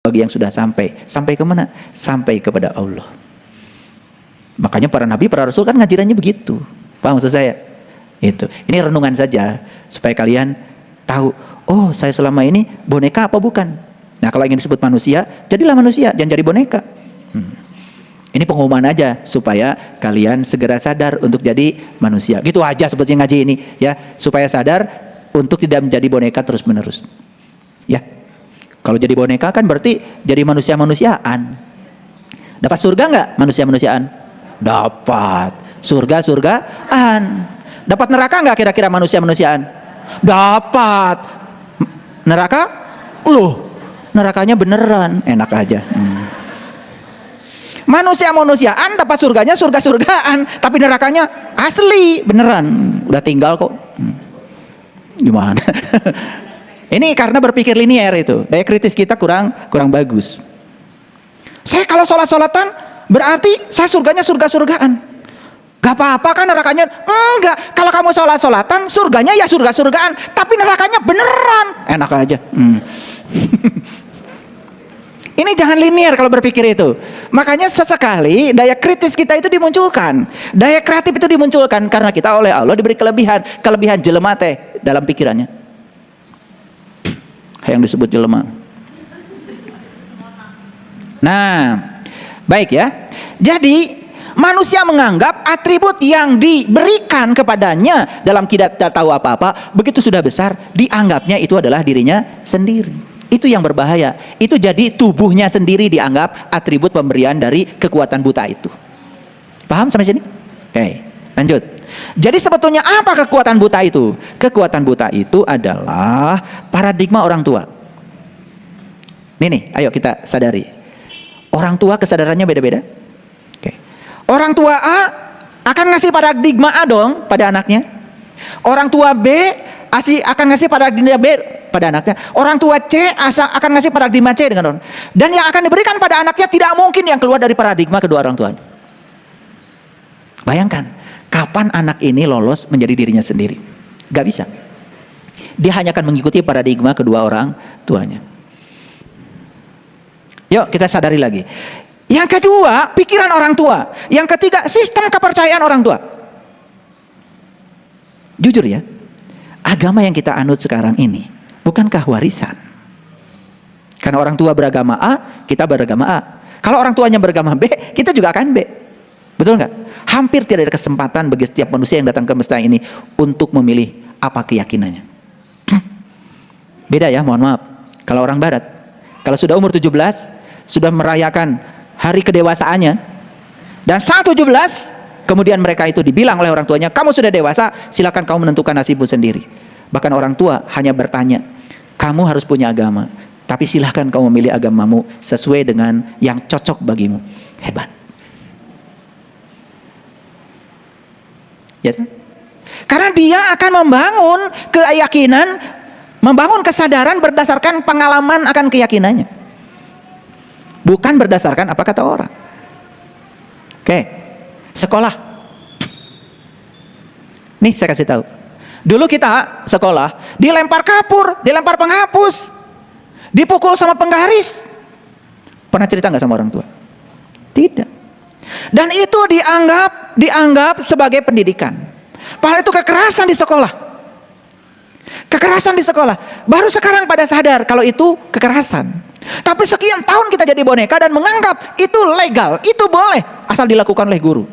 bagi yang sudah sampai. Sampai ke mana? Sampai kepada Allah. Makanya para nabi, para rasul kan ngajarannya begitu. Paham maksud saya? Itu. Ini renungan saja supaya kalian tahu, oh saya selama ini boneka apa bukan? Nah kalau ingin disebut manusia, jadilah manusia, jangan jadi boneka. Ini pengumuman aja supaya kalian segera sadar untuk jadi manusia. Gitu aja sebetulnya ngaji ini ya, supaya sadar untuk tidak menjadi boneka terus-menerus. Ya. Kalau jadi boneka kan berarti jadi manusia-manusiaan. Dapat surga nggak manusia-manusiaan? Dapat. Surga-surgaan. Dapat neraka nggak kira-kira manusia-manusiaan? Dapat. Neraka? Loh, nerakanya beneran, enak aja. Manusia-manusiaan dapat surganya surga-surgaan, tapi nerakanya asli beneran, udah tinggal kok. Gimana? Ini karena berpikir linier itu, daya kritis kita kurang bagus. Saya kalau sholat-sholatan berarti saya surganya surga-surgaan. Gak apa-apa kan nerakanya? Enggak. Kalau kamu sholat-sholatan surganya ya surga-surgaan, tapi nerakanya beneran, enak aja. Ini jangan linier kalau berpikir itu. Makanya sesekali daya kritis kita itu dimunculkan, daya kreatif itu dimunculkan karena kita oleh Allah diberi kelebihan jelema teh dalam pikirannya. Yang disebut jelema. Nah, baik ya. Jadi manusia menganggap atribut yang diberikan kepadanya dalam tidak tahu apa-apa, begitu sudah besar dianggapnya itu adalah dirinya sendiri. Itu yang berbahaya. Itu jadi tubuhnya sendiri dianggap atribut pemberian dari kekuatan buta itu. Paham sampai sini? Oke, lanjut. Jadi sebetulnya apa kekuatan buta itu? Kekuatan buta itu adalah paradigma orang tua. Nih, ayo kita sadari. Orang tua kesadarannya beda-beda. Oke. Orang tua A akan ngasih paradigma A dong pada anaknya. Orang tua B akan ngasih paradigma B pada anaknya. Orang tua C akan ngasih paradigma C dengan orang. Dan yang akan diberikan pada anaknya tidak mungkin yang keluar dari paradigma kedua orang tuanya. Bayangkan, kapan anak ini lolos menjadi dirinya sendiri? Gak bisa. Dia hanya akan mengikuti paradigma kedua orang tuanya. Yuk kita sadari lagi. Yang kedua, pikiran orang tua. Yang ketiga, sistem kepercayaan orang tua. Jujur ya, agama yang kita anut sekarang ini bukankah warisan? Karena orang tua beragama A, kita beragama A. Kalau orang tuanya beragama B, kita juga akan B. Betul nggak? Hampir tidak ada kesempatan bagi setiap manusia yang datang ke semesta ini untuk memilih apa keyakinannya. Beda ya, mohon maaf. Kalau orang barat, kalau sudah umur 17, sudah merayakan hari kedewasaannya, dan saat 17, kemudian mereka itu dibilang oleh orang tuanya, kamu sudah dewasa, silakan kamu menentukan nasibmu sendiri. Bahkan orang tua hanya bertanya, kamu harus punya agama, tapi silahkan kamu memilih agamamu sesuai dengan yang cocok bagimu. Hebat. Ya, karena dia akan membangun keyakinan, membangun kesadaran berdasarkan pengalaman akan keyakinannya, bukan berdasarkan apa kata orang. Oke, sekolah. Nih saya kasih tahu. Dulu kita sekolah dilempar kapur, dilempar penghapus, dipukul sama penggaris. Pernah cerita nggak sama orang tua? Tidak. Dan itu dianggap sebagai pendidikan. Padahal itu kekerasan di sekolah. Kekerasan di sekolah. Baru sekarang pada sadar kalau itu kekerasan. Tapi sekian tahun kita jadi boneka dan menganggap itu legal, itu boleh asal dilakukan oleh guru.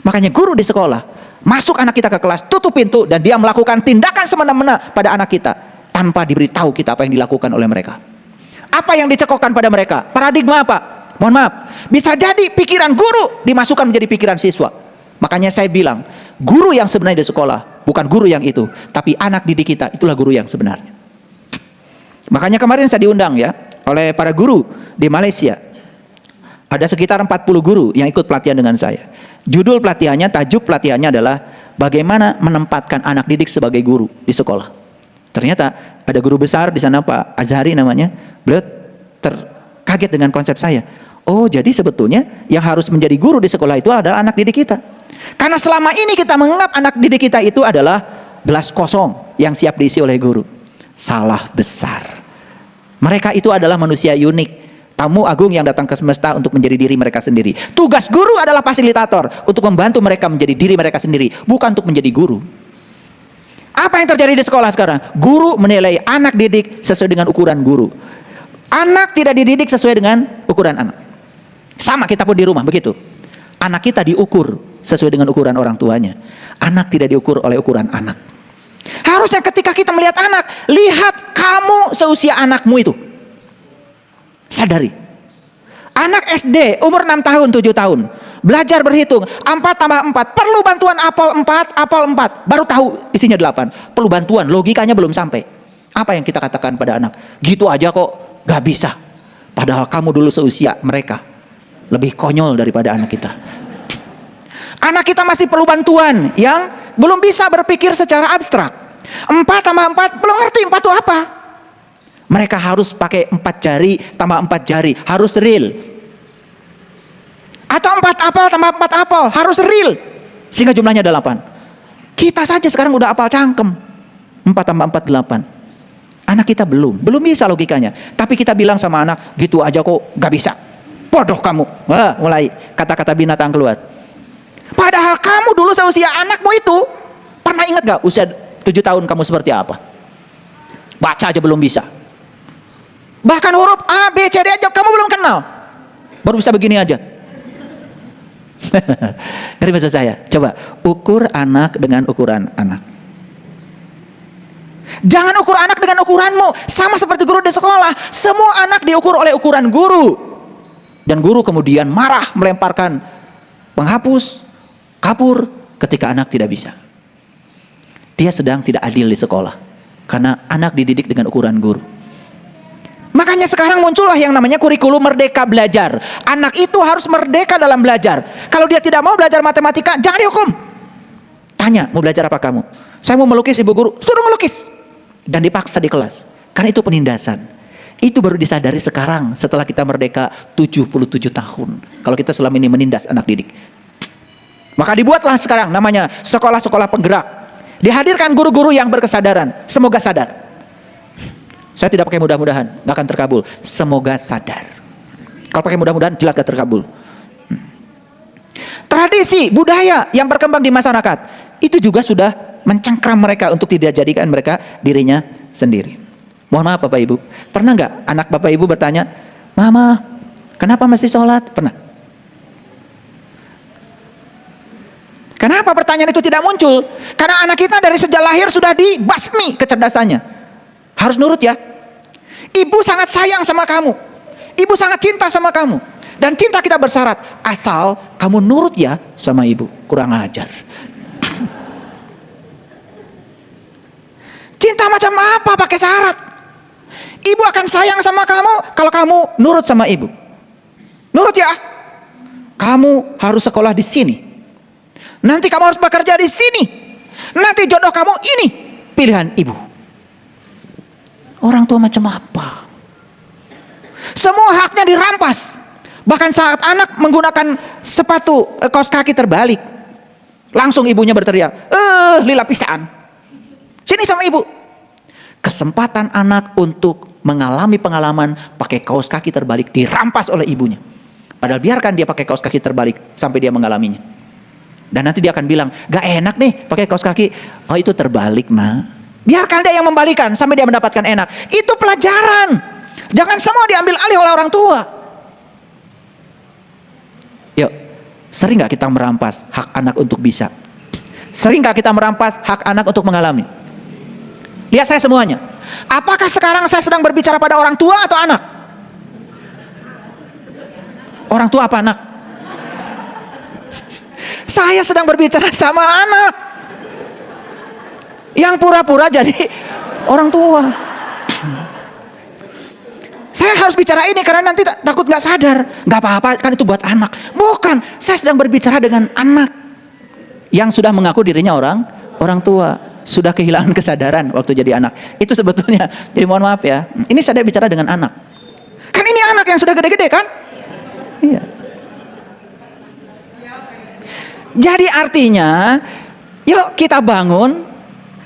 Makanya guru di sekolah masuk anak kita ke kelas, tutup pintu, dan dia melakukan tindakan semena-mena pada anak kita tanpa diberitahu kita apa yang dilakukan oleh mereka. Apa yang dicekokkan pada mereka? Paradigma apa? Mohon maaf, bisa jadi pikiran guru dimasukkan menjadi pikiran siswa. Makanya saya bilang, guru yang sebenarnya di sekolah bukan guru yang itu, tapi anak didik kita itulah guru yang sebenarnya. Makanya kemarin saya diundang ya oleh para guru di Malaysia. Ada sekitar 40 guru yang ikut pelatihan dengan saya. Judul pelatihannya, tajuk pelatihannya adalah bagaimana menempatkan anak didik sebagai guru di sekolah. Ternyata ada guru besar di sana, Pak Azhari namanya. Beliau terkaget dengan konsep saya. Oh, jadi sebetulnya yang harus menjadi guru di sekolah itu adalah anak didik kita. Karena selama ini kita menganggap anak didik kita itu adalah gelas kosong yang siap diisi oleh guru. Salah besar. Mereka itu adalah manusia unik, tamu agung yang datang ke semesta untuk menjadi diri mereka sendiri. Tugas guru adalah fasilitator untuk membantu mereka menjadi diri mereka sendiri, bukan untuk menjadi guru. Apa yang terjadi di sekolah sekarang? Guru menilai anak didik sesuai dengan ukuran guru. Anak tidak dididik sesuai dengan ukuran anak. Sama kita pun di rumah begitu. Anak kita diukur sesuai dengan ukuran orang tuanya. Anak tidak diukur oleh ukuran anak. Harusnya ketika kita melihat anak, lihat kamu seusia anakmu itu. Sadari. Anak SD umur 6 tahun, 7 tahun. Belajar berhitung, 4 tambah 4. Perlu bantuan apel 4. Baru tahu isinya 8. Perlu bantuan, logikanya belum sampai. Apa yang kita katakan pada anak? Gitu aja kok, gak bisa. Padahal kamu dulu seusia mereka. Lebih konyol daripada anak kita. Anak kita masih perlu bantuan yang belum bisa berpikir secara abstrak. 4 tambah 4, belum ngerti 4 itu apa. Mereka harus pakai 4 jari tambah 4 jari, harus real. Atau 4 apel tambah 4 apel, harus real. Sehingga jumlahnya 8. Kita saja sekarang udah apal cangkem. 4 tambah 4, 8. Anak kita belum bisa logikanya. Tapi kita bilang sama anak, gitu aja kok gak bisa. Bodoh kamu. Wah, mulai kata-kata binatang keluar. Padahal kamu dulu seusia anakmu itu, pernah ingat gak usia 7 tahun kamu seperti apa? Baca aja belum bisa. Bahkan huruf A, B, C, D aja kamu belum kenal. Baru bisa begini aja. Dari maksud saya, coba ukur anak dengan ukuran anak. Jangan ukur anak dengan ukuranmu. Sama seperti guru di sekolah, semua anak diukur oleh ukuran guru. Dan guru kemudian marah, melemparkan penghapus, kapur ketika anak tidak bisa. Dia sedang tidak adil di sekolah karena anak dididik dengan ukuran guru. Makanya sekarang muncullah yang namanya kurikulum merdeka belajar. Anak itu harus merdeka dalam belajar. Kalau dia tidak mau belajar matematika, jangan dihukum. Tanya, mau belajar apa kamu? Saya mau melukis, ibu guru. Suruh melukis. Dan dipaksa di kelas. Karena itu penindasan. Itu baru disadari sekarang setelah kita merdeka 77 tahun. Kalau kita selama ini menindas anak didik. Maka dibuatlah sekarang namanya sekolah-sekolah penggerak. Dihadirkan guru-guru yang berkesadaran. Semoga sadar. Saya tidak pakai mudah-mudahan, gak akan terkabul. Semoga sadar. Kalau pakai mudah-mudahan, jelas gak terkabul. Tradisi, budaya yang berkembang di masyarakat, itu juga sudah mencengkram mereka untuk tidak jadikan mereka dirinya sendiri. Mohon maaf Bapak Ibu, pernah gak anak Bapak Ibu bertanya, Mama, kenapa mesti sholat? Pernah? Kenapa pertanyaan itu tidak muncul? Karena anak kita dari sejak lahir sudah dibasmi kecerdasannya. Harus nurut ya. Ibu sangat sayang sama kamu. Ibu sangat cinta sama kamu. Dan cinta kita bersyarat, asal kamu nurut ya sama ibu. Kurang ajar. Cinta macam apa pakai syarat? Ibu akan sayang sama kamu kalau kamu nurut sama ibu. Nurut ya. Kamu harus sekolah di sini. Nanti kamu harus bekerja di sini. Nanti jodoh kamu ini. Pilihan ibu. Orang tua macam apa? Semua haknya dirampas. Bahkan saat anak menggunakan sepatu kaos kaki terbalik, langsung ibunya berteriak, lila pisaan. Sini sama ibu. Kesempatan anak untuk mengalami pengalaman pakai kaos kaki terbalik dirampas oleh ibunya. Padahal biarkan dia pakai kaos kaki terbalik sampai dia mengalaminya. Dan nanti dia akan bilang, gak enak nih pakai kaos kaki. Oh itu terbalik nak. Biarkan dia yang membalikan sampai dia mendapatkan enak. Itu pelajaran. Jangan semua diambil alih oleh orang tua. Yuk, sering gak kita merampas hak anak untuk bisa? Sering gak kita merampas hak anak untuk mengalami? Lihat saya semuanya. Apakah sekarang saya sedang berbicara pada orang tua atau anak? Orang tua apa anak? Saya sedang berbicara sama anak yang pura-pura jadi orang tua. Saya harus bicara ini karena nanti takut gak sadar. Gak apa-apa, kan itu buat anak. Bukan, saya sedang berbicara dengan anak yang sudah mengaku dirinya orang tua, sudah kehilangan kesadaran waktu jadi anak. Itu sebetulnya, jadi mohon maaf ya, ini saya bicara dengan anak. Kan ini anak yang sudah gede-gede kan? Iya. Jadi artinya, yuk kita bangun.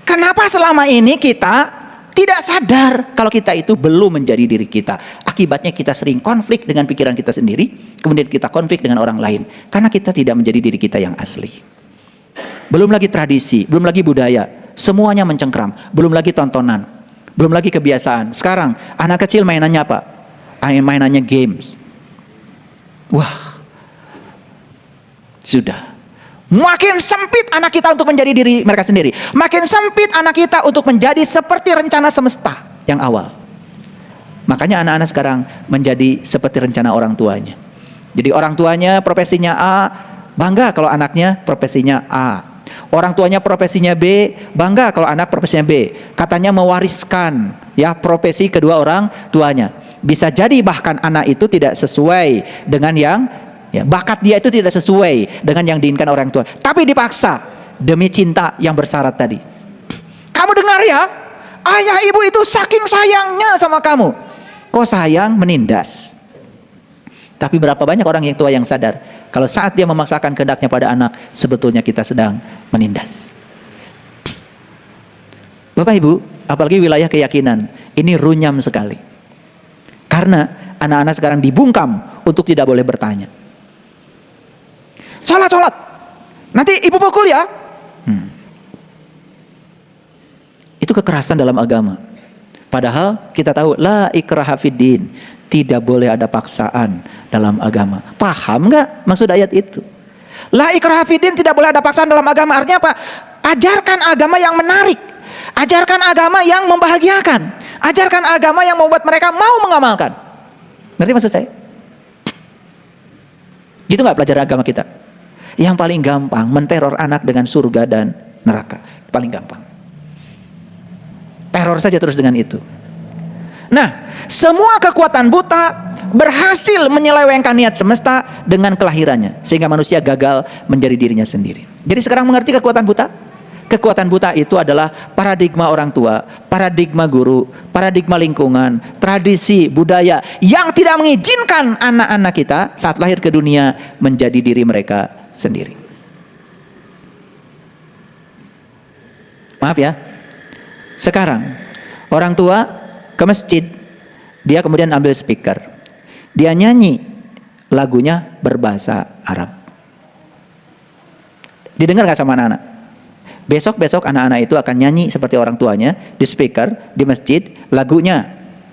Kenapa selama ini kita Tidak sadar kalau kita itu belum menjadi diri kita. Akibatnya kita sering konflik dengan pikiran kita sendiri, kemudian kita konflik dengan orang lain. Karena kita tidak menjadi diri kita yang asli. Belum lagi tradisi, belum lagi budaya. Semuanya mencengkram. Belum lagi tontonan, belum lagi kebiasaan. Sekarang anak kecil mainannya apa? Mainannya games. Wah, sudah. Makin sempit anak kita untuk menjadi diri mereka sendiri. Makin sempit anak kita untuk menjadi seperti rencana semesta yang awal. Makanya anak-anak sekarang menjadi seperti rencana orang tuanya. Jadi orang tuanya profesinya A, bangga kalau anaknya profesinya A. Orang tuanya profesinya B, bangga kalau anak profesinya B. Katanya mewariskan ya profesi kedua orang tuanya. Bisa jadi bahkan anak itu tidak sesuai dengan yang bakat dia itu tidak sesuai dengan yang diinginkan orang tua, tapi dipaksa demi cinta yang bersyarat tadi. Kamu dengar ya, ayah ibu itu saking sayangnya sama kamu, kok sayang menindas. Tapi berapa banyak orang yang tua yang sadar kalau saat dia memaksakan kehendaknya pada anak, sebetulnya kita sedang menindas. Bapak Ibu, apalagi wilayah keyakinan, ini runyam sekali. Karena anak-anak sekarang dibungkam untuk tidak boleh bertanya. Sholat, nanti ibu pukul ya. Itu kekerasan dalam agama. Padahal kita tahu la ikraha fiddin, tidak boleh ada paksaan dalam agama. Paham nggak maksud ayat itu? La ikraha fiddin, tidak boleh ada paksaan dalam agama. Artinya apa? Ajarkan agama yang menarik, ajarkan agama yang membahagiakan, ajarkan agama yang membuat mereka mau mengamalkan. Ngerti maksud saya? Gitu nggak pelajaran agama kita? Yang paling gampang menteror anak dengan surga dan neraka. Paling gampang. Teror saja terus dengan itu. Nah, semua kekuatan buta berhasil menyelewengkan niat semesta dengan kelahirannya, sehingga manusia gagal menjadi dirinya sendiri. Jadi sekarang mengerti kekuatan buta? Kekuatan buta itu adalah paradigma orang tua, paradigma guru, paradigma lingkungan, tradisi, budaya yang tidak mengizinkan anak-anak kita saat lahir ke dunia menjadi diri mereka sendiri. Maaf ya. Sekarang orang tua ke masjid, dia kemudian ambil speaker, dia nyanyi lagunya berbahasa Arab. Didengar gak sama anak-anak? Besok-besok anak-anak itu akan nyanyi seperti orang tuanya di speaker, di masjid, lagunya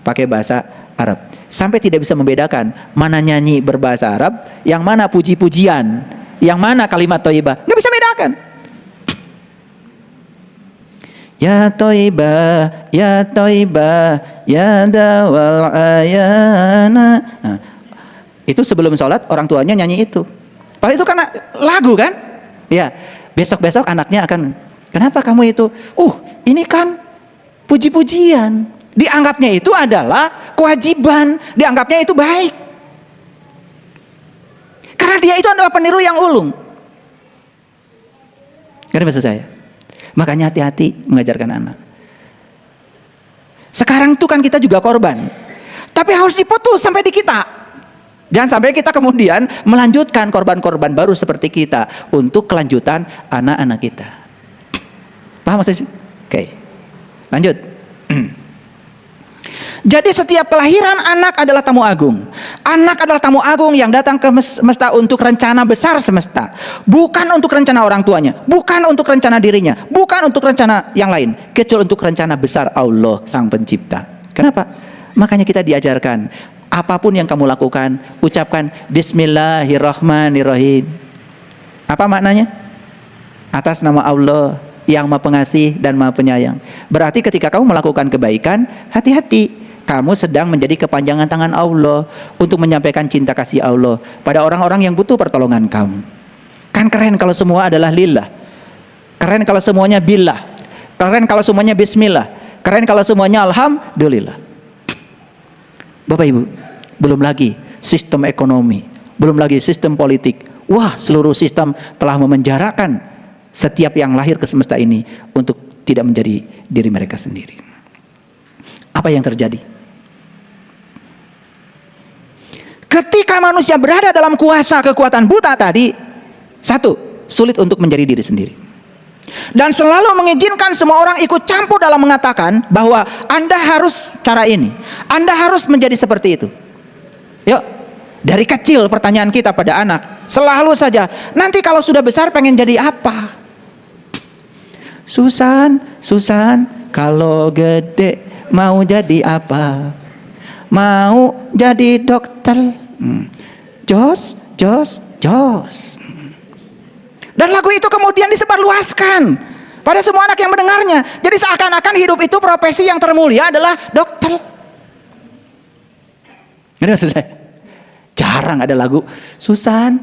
pakai bahasa Arab. Sampai tidak bisa membedakan mana nyanyi berbahasa Arab, yang mana puji-pujian, yang mana kalimat thayyibah. Nggak bisa bedakan. Ya thayyibah, ya thayyibah, ya dawal ayana. Nah, itu sebelum sholat orang tuanya nyanyi itu. Padahal itu karena lagu kan? Ya. Besok-besok anaknya akan, kenapa kamu itu? Ini kan puji-pujian. Dianggapnya itu adalah kewajiban, dianggapnya itu baik. Karena dia itu adalah peniru yang ulung. Ngerti maksud saya? Makanya hati-hati mengajarkan anak. Sekarang itu kan kita juga korban, tapi harus diputus sampai di kita. Jangan sampai kita kemudian melanjutkan korban-korban baru seperti kita untuk kelanjutan anak-anak kita. Paham maksudnya? Oke. Lanjut. Jadi setiap kelahiran anak adalah tamu agung. Anak adalah tamu agung yang datang ke semesta untuk rencana besar semesta. Bukan untuk rencana orang tuanya, bukan untuk rencana dirinya, bukan untuk rencana yang lain, kecuali untuk rencana besar Allah Sang Pencipta. Kenapa? Makanya kita diajarkan, apapun yang kamu lakukan, ucapkan Bismillahirrahmanirrahim. Apa maknanya? Atas nama Allah yang Maha Pengasih dan Maha Penyayang. Berarti ketika kamu melakukan kebaikan, hati-hati. Kamu sedang menjadi kepanjangan tangan Allah untuk menyampaikan cinta kasih Allah pada orang-orang yang butuh pertolongan kamu. Kan keren kalau semua adalah lillah. Keren kalau semuanya billah. Keren kalau semuanya bismillah. Keren kalau semuanya alhamdulillah. Bapak Ibu, belum lagi sistem ekonomi, belum lagi sistem politik. Wah, seluruh sistem telah memenjarakan setiap yang lahir ke semesta ini untuk tidak menjadi diri mereka sendiri. Apa yang terjadi? Ketika manusia berada dalam kuasa kekuatan buta tadi, satu, sulit untuk menjadi diri sendiri. Dan selalu mengizinkan semua orang ikut campur dalam mengatakan bahwa Anda harus cara ini, Anda harus menjadi seperti itu. Yuk, dari kecil pertanyaan kita pada anak selalu saja, nanti kalau sudah besar pengen jadi apa? Susan, kalau gede mau jadi apa? Mau jadi dokter. Jos. Dan lagu itu kemudian disebarluaskan pada semua anak yang mendengarnya. Jadi seakan-akan hidup itu profesi yang termulia adalah dokter. Ini maksud saya. Jarang ada lagu Susan,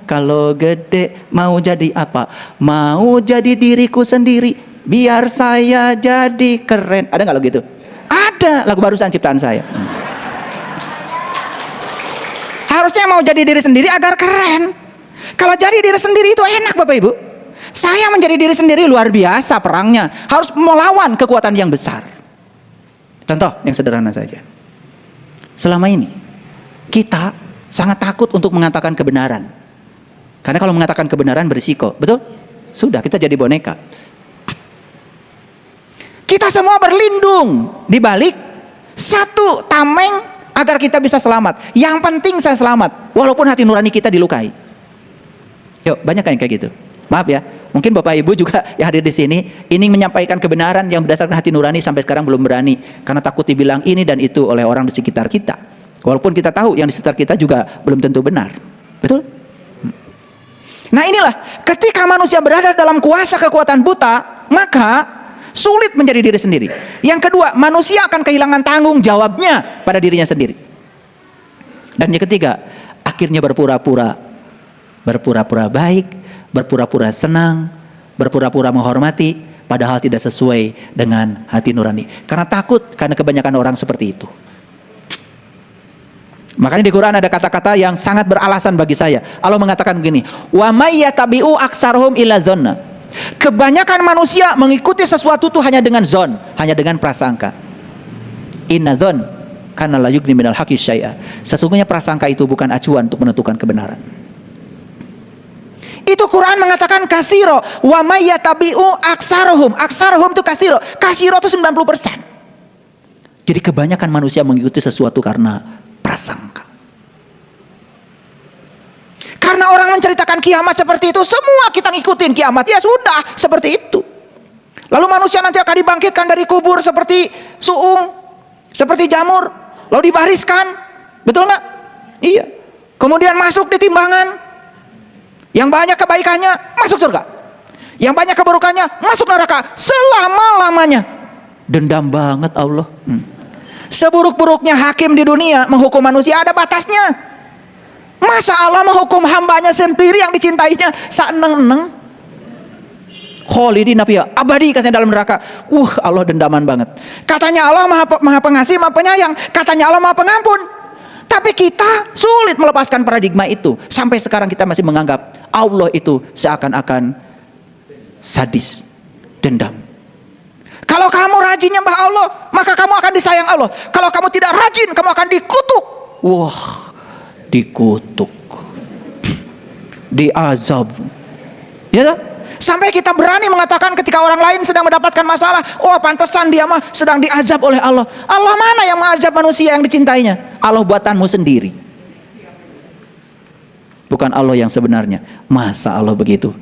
kalau gede mau jadi apa? Mau jadi diriku sendiri, biar saya jadi keren. Ada nggak lagu gitu? Ada, lagu barusan ciptaan saya. Harusnya mau jadi diri sendiri agar keren. Kalau jadi diri sendiri itu enak Bapak Ibu. Saya menjadi diri sendiri luar biasa perangnya. Harus melawan kekuatan yang besar. Contoh yang sederhana saja. Selama ini kita sangat takut untuk mengatakan kebenaran. Karena kalau mengatakan kebenaran berisiko. Betul? Sudah, kita jadi boneka. Kita semua berlindung di balik satu tameng agar kita bisa selamat. Yang penting saya selamat, walaupun hati nurani kita dilukai. Yuk, banyak yang kayak gitu. Maaf ya, mungkin Bapak Ibu juga yang hadir di sini ingin menyampaikan kebenaran yang berdasarkan hati nurani sampai sekarang belum berani karena takut dibilang ini dan itu oleh orang di sekitar kita. Walaupun kita tahu yang di sekitar kita juga belum tentu benar. Betul? Nah inilah, ketika manusia berada dalam kuasa kekuatan buta, maka sulit menjadi diri sendiri. Yang kedua, manusia akan kehilangan tanggung jawabnya pada dirinya sendiri. Dan yang ketiga, akhirnya berpura-pura baik, berpura-pura senang, berpura-pura menghormati, padahal tidak sesuai dengan hati nurani. Karena takut, karena kebanyakan orang seperti itu. Makanya di Quran ada kata-kata yang sangat beralasan bagi saya. Allah mengatakan begini, wa may yatabi'u aksaruhum illa dzanna. Kebanyakan manusia mengikuti sesuatu itu hanya dengan zon, hanya dengan prasangka. Inna dzan kana la yughni minal haqqi syai'a. Sesungguhnya prasangka itu bukan acuan untuk menentukan kebenaran. Itu Quran mengatakan kasiro, wa may yatabi'u aksaruhum. Aksaruhum itu kasiro. Kasiro itu 90%. Jadi kebanyakan manusia mengikuti sesuatu karena prasangka. Karena orang menceritakan kiamat seperti itu, semua kita ngikutin kiamat. Ya sudah, seperti itu. Lalu manusia nanti akan dibangkitkan dari kubur seperti suung, seperti jamur, lalu dibariskan. Betul nggak? Iya. Kemudian masuk di timbangan. Yang banyak kebaikannya masuk surga, yang banyak keburukannya masuk neraka selama-lamanya. Dendam banget Allah. Seburuk-buruknya hakim di dunia menghukum manusia ada batasnya. Masa Allah menghukum hambanya sendiri yang dicintainya seneng-eneng? Khalidina fiha abadi katanya dalam neraka. Allah dendaman banget. Katanya Allah maha pengasih, maha penyayang. Katanya Allah maha pengampun. Tapi kita sulit melepaskan paradigma itu. Sampai sekarang kita masih menganggap Allah itu seakan-akan sadis, dendam. Kalau kamu rajin nyembah Allah, maka kamu akan disayang Allah. Kalau kamu tidak rajin, kamu akan dikutuk. Wah, dikutuk, diazab. Ya, sampai kita berani mengatakan ketika orang lain sedang mendapatkan masalah, oh pantesan dia mah sedang diazab oleh Allah. Allah mana yang mengazab manusia yang dicintainya? Allah buatanmu sendiri. Bukan Allah yang sebenarnya. Masa Allah begitu?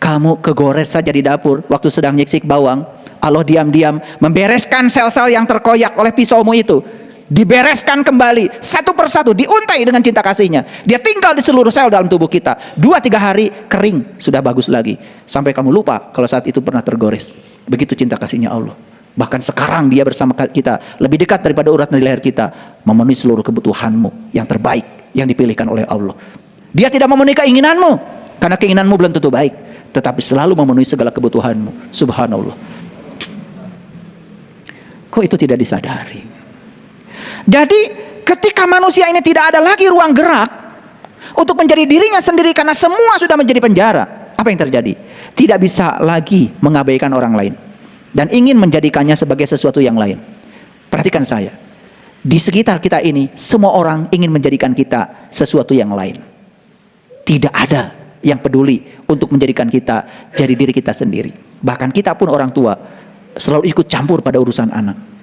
Kamu kegores saja di dapur waktu sedang nyisik bawang, Allah diam-diam membereskan sel-sel yang terkoyak oleh pisaumu itu. Dibereskan kembali satu persatu, diuntai dengan cinta kasihnya. Dia tinggal di seluruh sel dalam tubuh kita. 2-3 hari kering, sudah bagus lagi. Sampai kamu lupa kalau saat itu pernah tergores. Begitu cinta kasihnya Allah. Bahkan sekarang dia bersama kita, lebih dekat daripada urat di leher kita, memenuhi seluruh kebutuhanmu yang terbaik yang dipilihkan oleh Allah. Dia tidak memenuhi keinginanmu karena keinginanmu belum tentu baik, tetapi selalu memenuhi segala kebutuhanmu. Subhanallah. Kok itu tidak disadari? Jadi ketika manusia ini tidak ada lagi ruang gerak untuk menjadi dirinya sendiri karena semua sudah menjadi penjara, apa yang terjadi? Tidak bisa lagi mengabaikan orang lain dan ingin menjadikannya sebagai sesuatu yang lain. Perhatikan saya, di sekitar kita ini semua orang ingin menjadikan kita sesuatu yang lain. Tidak ada yang peduli untuk menjadikan kita jadi diri kita sendiri. Bahkan kita pun orang tua selalu ikut campur pada urusan anak.